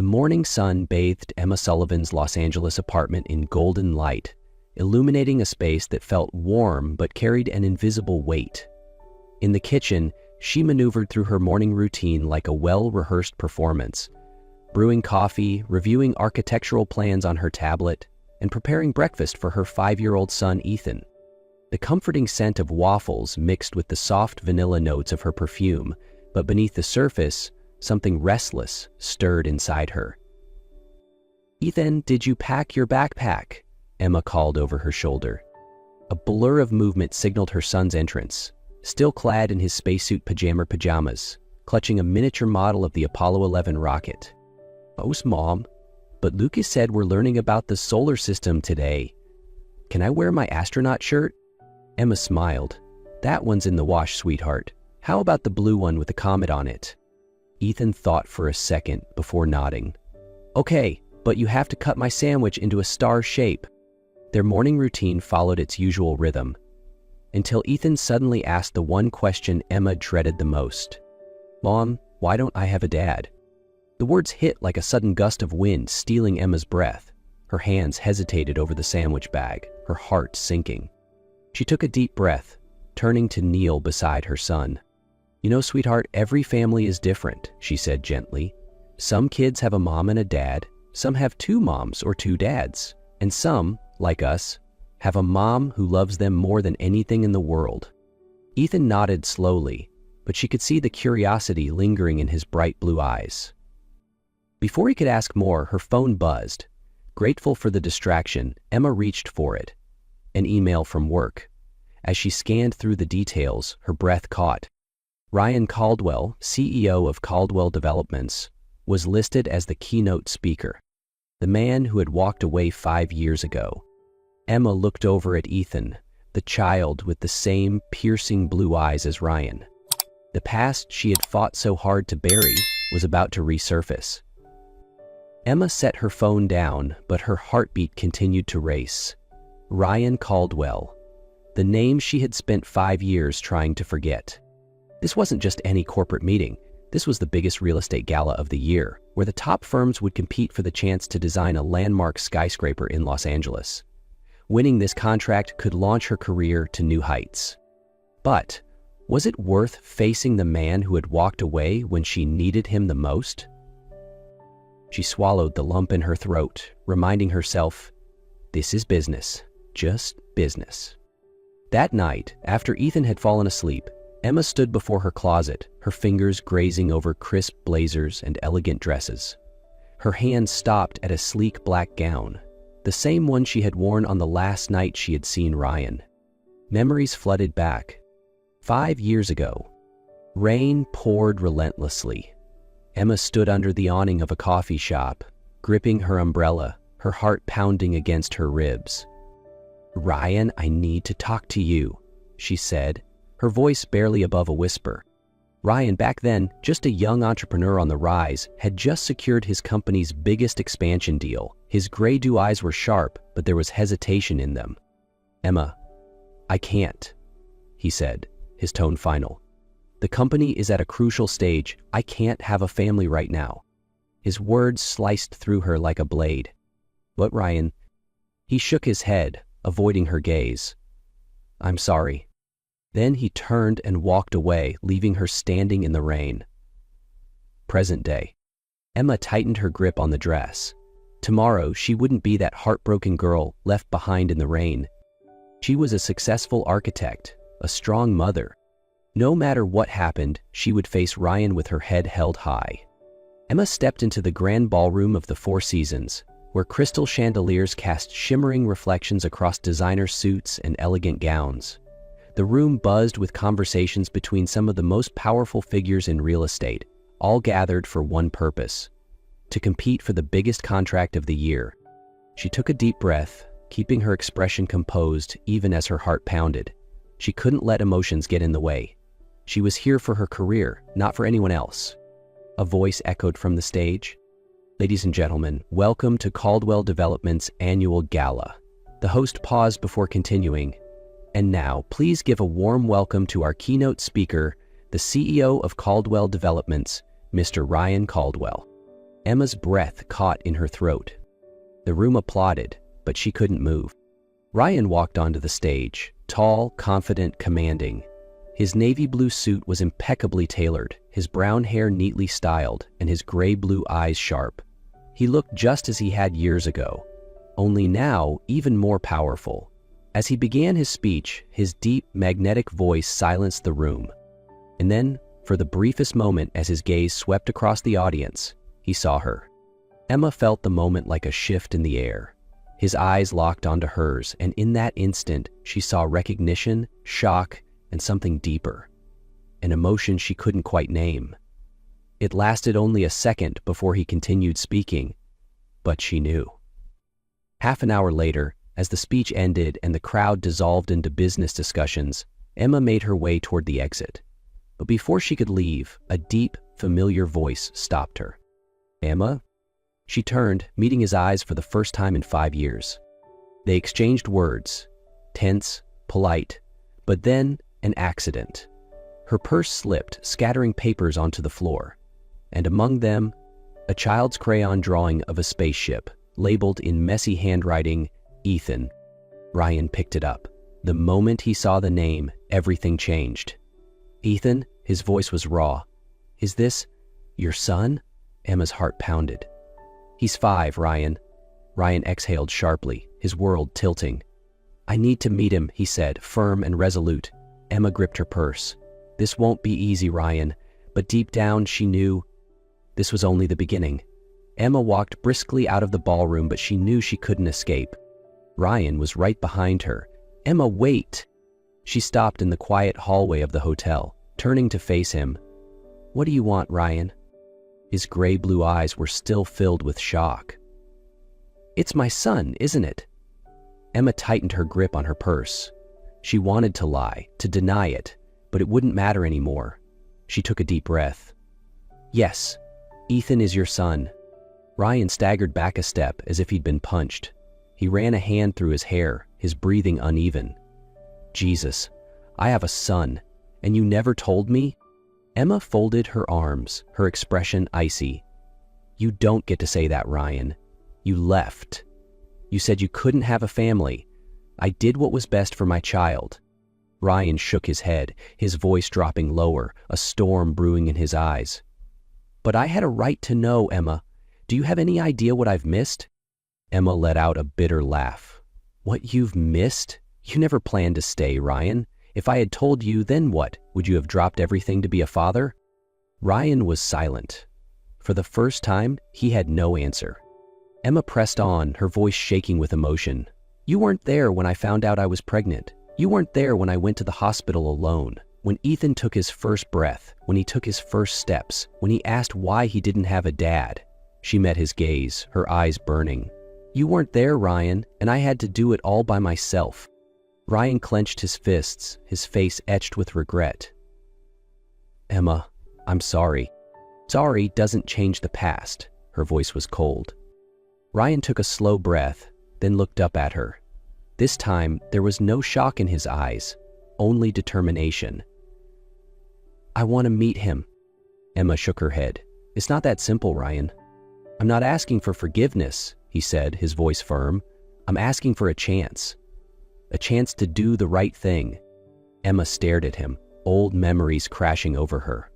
The morning sun bathed Emma Sullivan's Los Angeles apartment in golden light, illuminating a space that felt warm but carried an invisible weight. In the kitchen, she maneuvered through her morning routine like a well-rehearsed performance, brewing coffee, reviewing architectural plans on her tablet, and preparing breakfast for her 5-year-old son, Ethan. The comforting scent of waffles mixed with the soft vanilla notes of her perfume, but beneath the surface, something restless stirred inside her. "Ethan, did you pack your backpack?" Emma called over her shoulder. A blur of movement signaled her son's entrance, still clad in his spacesuit pajamas, clutching a miniature model of the Apollo 11 rocket. "Boss, Mom, but Lucas said we're learning about the solar system today. Can I wear my astronaut shirt?" Emma smiled. "That one's in the wash, sweetheart. How about the blue one with the comet on it?" Ethan thought for a second before nodding. "Okay, but you have to cut my sandwich into a star shape." Their morning routine followed its usual rhythm, until Ethan suddenly asked the one question Emma dreaded the most. "Mom, why don't I have a dad?" The words hit like a sudden gust of wind, stealing Emma's breath. Her hands hesitated over the sandwich bag, her heart sinking. She took a deep breath, turning to kneel beside her son. "You know, sweetheart, every family is different," she said gently. "Some kids have a mom and a dad, some have 2 moms or 2 dads, and some, like us, have a mom who loves them more than anything in the world." Ethan nodded slowly, but she could see the curiosity lingering in his bright blue eyes. Before he could ask more, her phone buzzed. Grateful for the distraction, Emma reached for it. An email from work. As she scanned through the details, her breath caught. Ryan Caldwell, CEO of Caldwell Developments, was listed as the keynote speaker, the man who had walked away 5 years ago. Emma looked over at Ethan, the child with the same piercing blue eyes as Ryan. The past she had fought so hard to bury was about to resurface. Emma set her phone down, but her heartbeat continued to race. Ryan Caldwell, the name she had spent 5 years trying to forget. This wasn't just any corporate meeting. This was the biggest real estate gala of the year, where the top firms would compete for the chance to design a landmark skyscraper in Los Angeles. Winning this contract could launch her career to new heights. But was it worth facing the man who had walked away when she needed him the most? She swallowed the lump in her throat, reminding herself, this is business, just business. That night, after Ethan had fallen asleep, Emma stood before her closet, her fingers grazing over crisp blazers and elegant dresses. Her hand stopped at a sleek black gown, the same one she had worn on the last night she had seen Ryan. Memories flooded back. 5 years ago. Rain poured relentlessly. Emma stood under the awning of a coffee shop, gripping her umbrella, her heart pounding against her ribs. "Ryan, I need to talk to you," she said, her voice barely above a whisper. Ryan, back then just a young entrepreneur on the rise, had just secured his company's biggest expansion deal. His gray-blue eyes were sharp, but there was hesitation in them. "Emma, I can't," he said, his tone final. "The company is at a crucial stage. I can't have a family right now." His words sliced through her like a blade. "What, Ryan?" He shook his head, avoiding her gaze. "I'm sorry." Then he turned and walked away, leaving her standing in the rain. Present day. Emma tightened her grip on the dress. Tomorrow, she wouldn't be that heartbroken girl left behind in the rain. She was a successful architect, a strong mother. No matter what happened, she would face Ryan with her head held high. Emma stepped into the grand ballroom of the Four Seasons, where crystal chandeliers cast shimmering reflections across designer suits and elegant gowns. The room buzzed with conversations between some of the most powerful figures in real estate, all gathered for one purpose: to compete for the biggest contract of the year. She took a deep breath, keeping her expression composed even as her heart pounded. She couldn't let emotions get in the way. She was here for her career, not for anyone else. A voice echoed from the stage. "Ladies and gentlemen, welcome to Caldwell Development's annual gala." The host paused before continuing. "And now, please give a warm welcome to our keynote speaker, the CEO of Caldwell Developments, Mr. Ryan Caldwell." Emma's breath caught in her throat. The room applauded, but she couldn't move. Ryan walked onto the stage, tall, confident, commanding. His navy blue suit was impeccably tailored, his brown hair neatly styled, and his gray-blue eyes sharp. He looked just as he had years ago, only now even more powerful. As he began his speech, his deep, magnetic voice silenced the room. And then, for the briefest moment as his gaze swept across the audience, he saw her. Emma felt the moment like a shift in the air. His eyes locked onto hers, and in that instant, she saw recognition, shock, and something deeper. An emotion she couldn't quite name. It lasted only a second before he continued speaking, but she knew. Half an hour later, as the speech ended and the crowd dissolved into business discussions, Emma made her way toward the exit. But before she could leave, a deep, familiar voice stopped her. "Emma?" She turned, meeting his eyes for the first time in 5 years. They exchanged words, tense, polite, but then an accident. Her purse slipped, scattering papers onto the floor, and among them, a child's crayon drawing of a spaceship, labeled in messy handwriting, Ethan. Ryan picked it up. The moment he saw the name, everything changed. "Ethan?" His voice was raw. "Is this your son?" Emma's heart pounded. "He's 5, Ryan." Ryan exhaled sharply, his world tilting. "I need to meet him," he said, firm and resolute. Emma gripped her purse. "This won't be easy, Ryan," but deep down she knew this was only the beginning. Emma walked briskly out of the ballroom, but she knew she couldn't escape. Ryan was right behind her. "Emma, wait!" She stopped in the quiet hallway of the hotel, turning to face him. "What do you want, Ryan?" His gray-blue eyes were still filled with shock. "It's my son, isn't it?" Emma tightened her grip on her purse. She wanted to lie, to deny it, but it wouldn't matter anymore. She took a deep breath. "Yes, Ethan is your son." Ryan staggered back a step as if he'd been punched. He ran a hand through his hair, his breathing uneven. "Jesus, I have a son, and you never told me?" Emma folded her arms, her expression icy. "You don't get to say that, Ryan. You left. You said you couldn't have a family. I did what was best for my child." Ryan shook his head, his voice dropping lower, a storm brewing in his eyes. "But I had a right to know, Emma. Do you have any idea what I've missed?" Emma let out a bitter laugh. "What you've missed? You never planned to stay, Ryan. If I had told you, then what? Would you have dropped everything to be a father?" Ryan was silent. For the first time, he had no answer. Emma pressed on, her voice shaking with emotion. "You weren't there when I found out I was pregnant. You weren't there when I went to the hospital alone. When Ethan took his first breath, when he took his first steps, when he asked why he didn't have a dad." She met his gaze, her eyes burning. "You weren't there, Ryan, and I had to do it all by myself." Ryan clenched his fists, his face etched with regret. "Emma, I'm sorry." "Sorry doesn't change the past." Her voice was cold. Ryan took a slow breath, then looked up at her. This time, there was no shock in his eyes, only determination. "I want to meet him." Emma shook her head. "It's not that simple, Ryan." "I'm not asking for forgiveness," he said, his voice firm. "I'm asking for a chance. A chance to do the right thing." Emma stared at him, old memories crashing over her.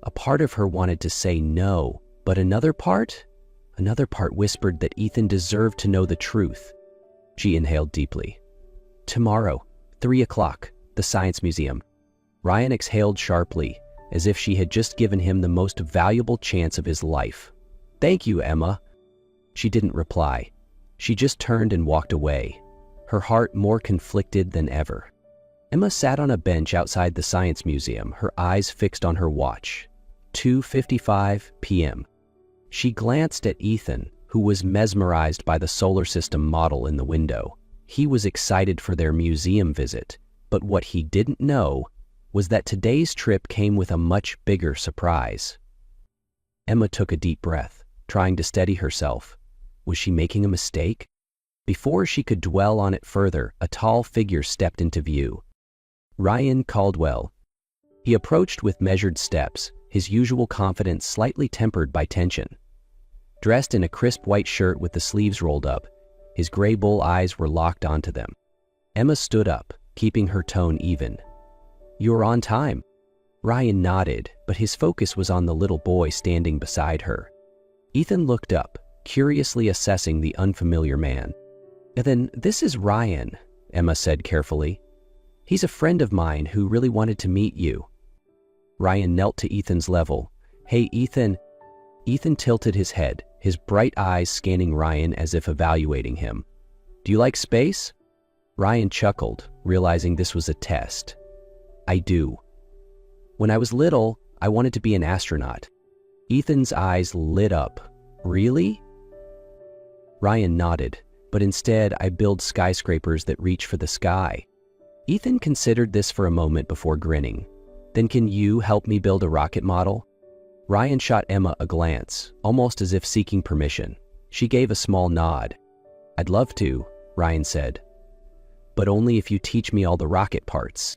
A part of her wanted to say no, but another part whispered that Ethan deserved to know the truth. She inhaled deeply. "Tomorrow, 3 o'clock, the Science Museum." Ryan exhaled sharply, as if she had just given him the most valuable chance of his life. "Thank you, Emma." She didn't reply. She just turned and walked away, her heart more conflicted than ever. Emma sat on a bench outside the Science Museum, her eyes fixed on her watch. 2:55 p.m. She glanced at Ethan, who was mesmerized by the solar system model in the window. He was excited for their museum visit, but what he didn't know was that today's trip came with a much bigger surprise. Emma took a deep breath, trying to steady herself. Was she making a mistake? Before she could dwell on it further, a tall figure stepped into view. Ryan Caldwell. He approached with measured steps, his usual confidence slightly tempered by tension. Dressed in a crisp white shirt with the sleeves rolled up, his gray bull eyes were locked onto them. Emma stood up, keeping her tone even. "You're on time." Ryan nodded, but his focus was on the little boy standing beside her. Ethan looked up, curiously assessing the unfamiliar man. "Then this is Ryan," Emma said carefully. "He's a friend of mine who really wanted to meet you." Ryan knelt to Ethan's level. "Hey, Ethan." Ethan tilted his head, his bright eyes scanning Ryan as if evaluating him. "Do you like space?" Ryan chuckled, realizing this was a test. "I do. When I was little, I wanted to be an astronaut." Ethan's eyes lit up. "Really?" Ryan nodded, "But instead I build skyscrapers that reach for the sky." Ethan considered this for a moment before grinning. "Then can you help me build a rocket model?" Ryan shot Emma a glance, almost as if seeking permission. She gave a small nod. "I'd love to," Ryan said. "But only if you teach me all the rocket parts."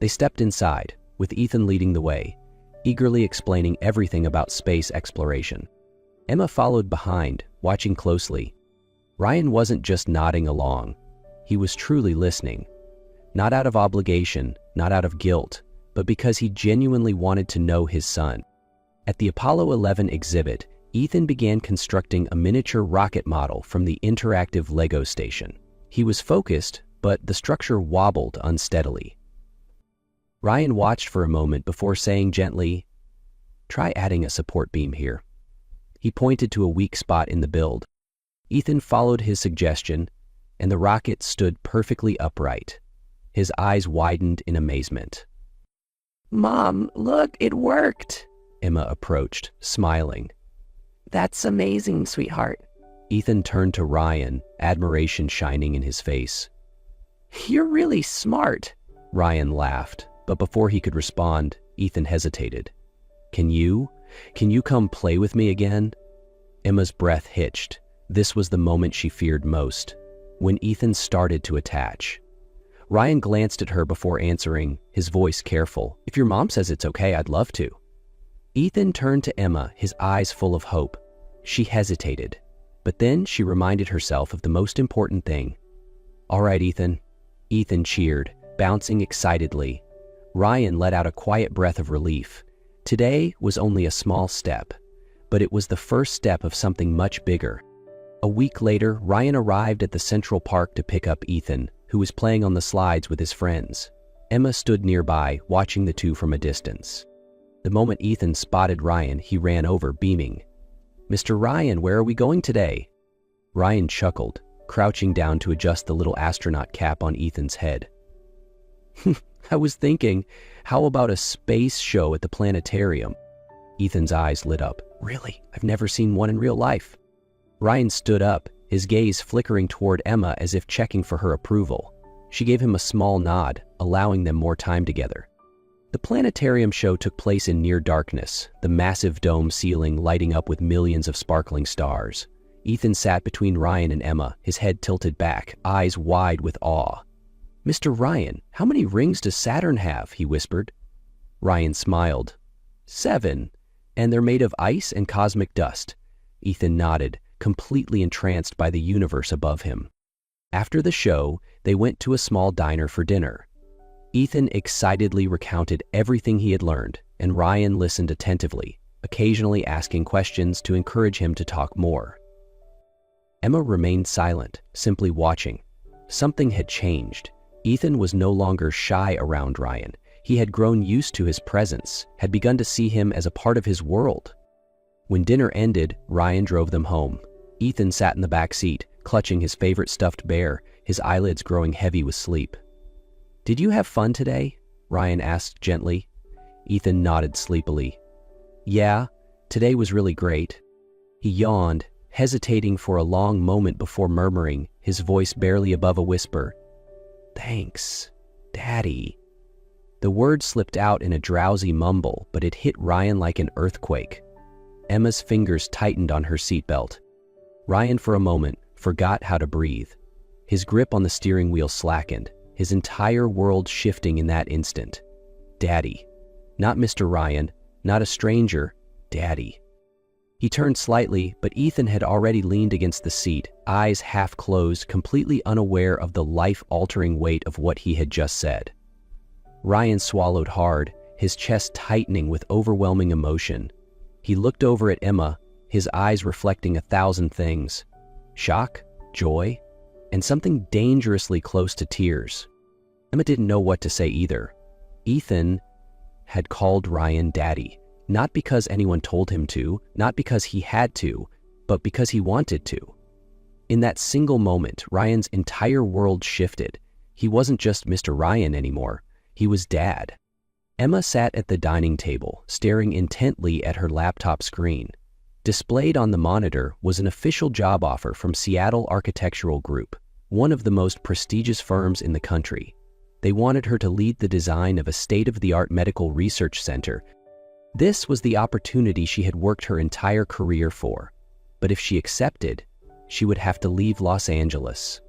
They stepped inside, with Ethan leading the way, eagerly explaining everything about space exploration. Emma followed behind, watching closely. Ryan wasn't just nodding along. He was truly listening. Not out of obligation, not out of guilt, but because he genuinely wanted to know his son. At the Apollo 11 exhibit, Ethan began constructing a miniature rocket model from the interactive Lego station. He was focused, but the structure wobbled unsteadily. Ryan watched for a moment before saying gently, "Try adding a support beam here." He pointed to a weak spot in the build. Ethan followed his suggestion, and the rocket stood perfectly upright. His eyes widened in amazement. "Mom, look, it worked!" Emma approached, smiling. "That's amazing, sweetheart." Ethan turned to Ryan, admiration shining in his face. "You're really smart." Ryan laughed, but before he could respond, Ethan hesitated. Can you come play with me again?" Emma's breath hitched. This was the moment she feared most, when Ethan started to attach. Ryan glanced at her before answering, his voice careful. "If your mom says it's okay, I'd love to." Ethan turned to Emma, his eyes full of hope. She hesitated, but then she reminded herself of the most important thing. "All right, Ethan." Ethan cheered, bouncing excitedly. Ryan let out a quiet breath of relief. Today was only a small step, but it was the first step of something much bigger. A week later, Ryan arrived at the Central Park to pick up Ethan, who was playing on the slides with his friends. Emma stood nearby, watching the two from a distance. The moment Ethan spotted Ryan, he ran over, beaming. "Mr. Ryan, where are we going today?" Ryan chuckled, crouching down to adjust the little astronaut cap on Ethan's head. "I was thinking, how about a space show at the planetarium?" Ethan's eyes lit up. "Really? I've never seen one in real life." Ryan stood up, his gaze flickering toward Emma as if checking for her approval. She gave him a small nod, allowing them more time together. The planetarium show took place in near darkness, the massive dome ceiling lighting up with millions of sparkling stars. Ethan sat between Ryan and Emma, his head tilted back, eyes wide with awe. "Mr. Ryan, how many rings does Saturn have?" he whispered. Ryan smiled. 7, and they're made of ice and cosmic dust." Ethan nodded, completely entranced by the universe above him. After the show, they went to a small diner for dinner. Ethan excitedly recounted everything he had learned, and Ryan listened attentively, occasionally asking questions to encourage him to talk more. Emma remained silent, simply watching. Something had changed. Ethan was no longer shy around Ryan. He had grown used to his presence, had begun to see him as a part of his world. When dinner ended, Ryan drove them home. Ethan sat in the back seat, clutching his favorite stuffed bear, his eyelids growing heavy with sleep. "Did you have fun today?" Ryan asked gently. Ethan nodded sleepily. "Yeah, today was really great." He yawned, hesitating for a long moment before murmuring, his voice barely above a whisper, "Thanks, Daddy." The word slipped out in a drowsy mumble, but it hit Ryan like an earthquake. Emma's fingers tightened on her seatbelt. Ryan, for a moment, forgot how to breathe. His grip on the steering wheel slackened, his entire world shifting in that instant. Daddy. Not Mr. Ryan, not a stranger, Daddy. He turned slightly, but Ethan had already leaned against the seat, eyes half closed, completely unaware of the life-altering weight of what he had just said. Ryan swallowed hard, his chest tightening with overwhelming emotion. He looked over at Emma, his eyes reflecting 1,000 things: shock, joy, and something dangerously close to tears. Emma didn't know what to say either. Ethan had called Ryan Daddy, not because anyone told him to, not because he had to, but because he wanted to. In that single moment, Ryan's entire world shifted. He wasn't just Mr. Ryan anymore. He was Dad. Emma sat at the dining table, staring intently at her laptop screen. Displayed on the monitor was an official job offer from Seattle Architectural Group, one of the most prestigious firms in the country. They wanted her to lead the design of a state-of-the-art medical research center. This was the opportunity she had worked her entire career for. But if she accepted, she would have to leave Los Angeles.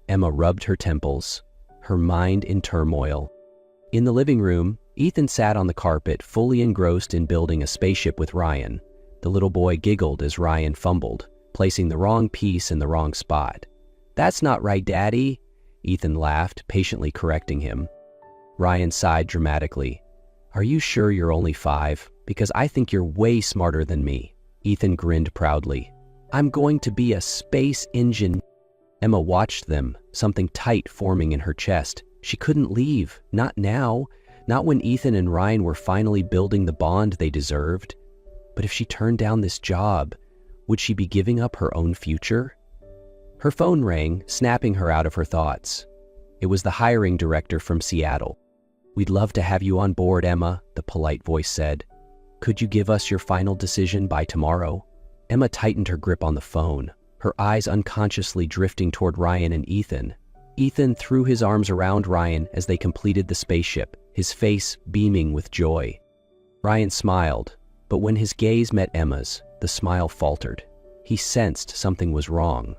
Emma rubbed her temples, her mind in turmoil. In the living room, Ethan sat on the carpet, fully engrossed in building a spaceship with Ryan. The little boy giggled as Ryan fumbled, placing the wrong piece in the wrong spot. "That's not right, Daddy," Ethan laughed, patiently correcting him. Ryan sighed dramatically. "Are you sure you're only 5? Because I think you're way smarter than me." Ethan grinned proudly. "I'm going to be a space engine." Emma watched them, something tight forming in her chest. She couldn't leave, not now, not when Ethan and Ryan were finally building the bond they deserved. But if she turned down this job, would she be giving up her own future? Her phone rang, snapping her out of her thoughts. It was the hiring director from Seattle. "We'd love to have you on board, Emma," the polite voice said. "Could you give us your final decision by tomorrow?" Emma tightened her grip on the phone, her eyes unconsciously drifting toward Ryan and Ethan. Ethan threw his arms around Ryan as they completed the spaceship, his face beaming with joy. Ryan smiled, but when his gaze met Emma's, the smile faltered. He sensed something was wrong.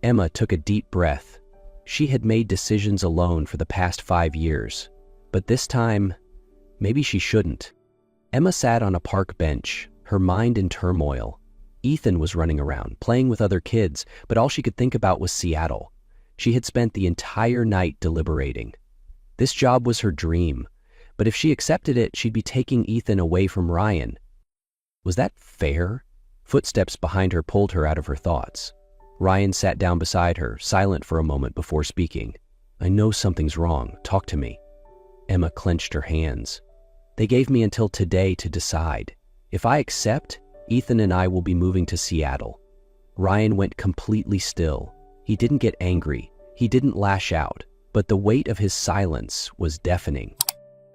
Emma took a deep breath. She had made decisions alone for the past 5 years, but this time, maybe she shouldn't. Emma sat on a park bench, her mind in turmoil. Ethan was running around, playing with other kids, but all she could think about was Seattle. She had spent the entire night deliberating. This job was her dream, but if she accepted it, she'd be taking Ethan away from Ryan. Was that fair? Footsteps behind her pulled her out of her thoughts. Ryan sat down beside her, silent for a moment before speaking. "I know something's wrong. Talk to me." Emma clenched her hands. "They gave me until today to decide. If I accept, Ethan and I will be moving to Seattle." Ryan went completely still. He didn't get angry. He didn't lash out, but the weight of his silence was deafening.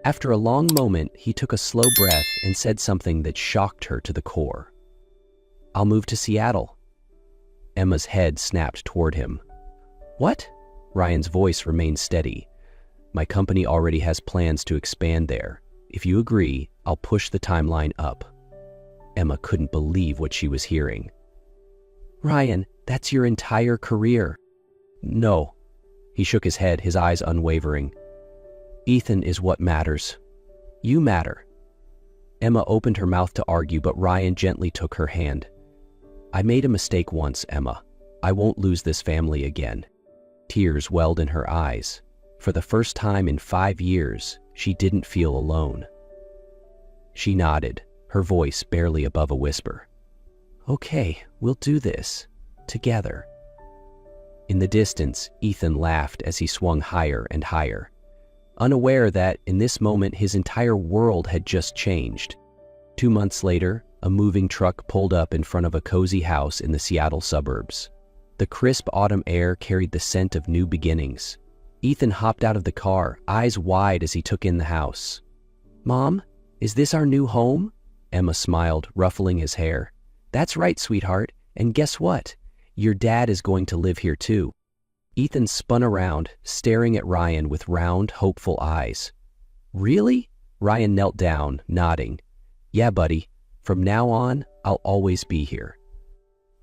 After a long moment, he took a slow breath and said something that shocked her to the core. "I'll move to Seattle." Emma's head snapped toward him. "What?" Ryan's voice remained steady. "My company already has plans to expand there. If you agree, I'll push the timeline up." Emma couldn't believe what she was hearing. "Ryan, that's your entire career." "No." He shook his head, his eyes unwavering. "Ethan is what matters. You matter." Emma opened her mouth to argue, but Ryan gently took her hand. "I made a mistake once, Emma. I won't lose this family again." Tears welled in her eyes. For the first time in 5 years, she didn't feel alone. She nodded, her voice barely above a whisper. "Okay, we'll do this. Together." In the distance, Ethan laughed as he swung higher and higher, unaware that, in this moment, his entire world had just changed. 2 months later, a moving truck pulled up in front of a cozy house in the Seattle suburbs. The crisp autumn air carried the scent of new beginnings. Ethan hopped out of the car, eyes wide as he took in the house. "Mom, is this our new home?" Emma smiled, ruffling his hair. "That's right, sweetheart. And guess what? Your dad is going to live here too." Ethan spun around, staring at Ryan with round, hopeful eyes. "Really?" Ryan knelt down, nodding. "Yeah, buddy. From now on, I'll always be here."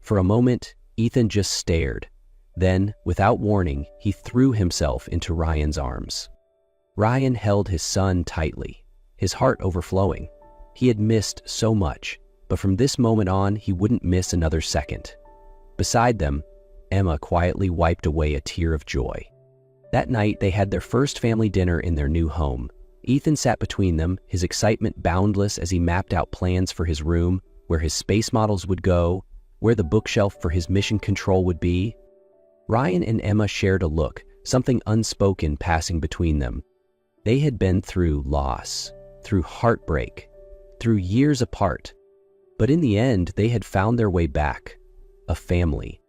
For a moment, Ethan just stared. Then, without warning, he threw himself into Ryan's arms. Ryan held his son tightly, his heart overflowing. He had missed so much. but from this moment on, he wouldn't miss another second. Beside them, Emma quietly wiped away a tear of joy. That night, they had their first family dinner in their new home. Ethan sat between them, his excitement boundless as he mapped out plans for his room, where his space models would go, where the bookshelf for his mission control would be. Ryan and Emma shared a look, something unspoken passing between them. They had been through loss, through heartbreak, through years apart. But in the end, they had found their way back, a family.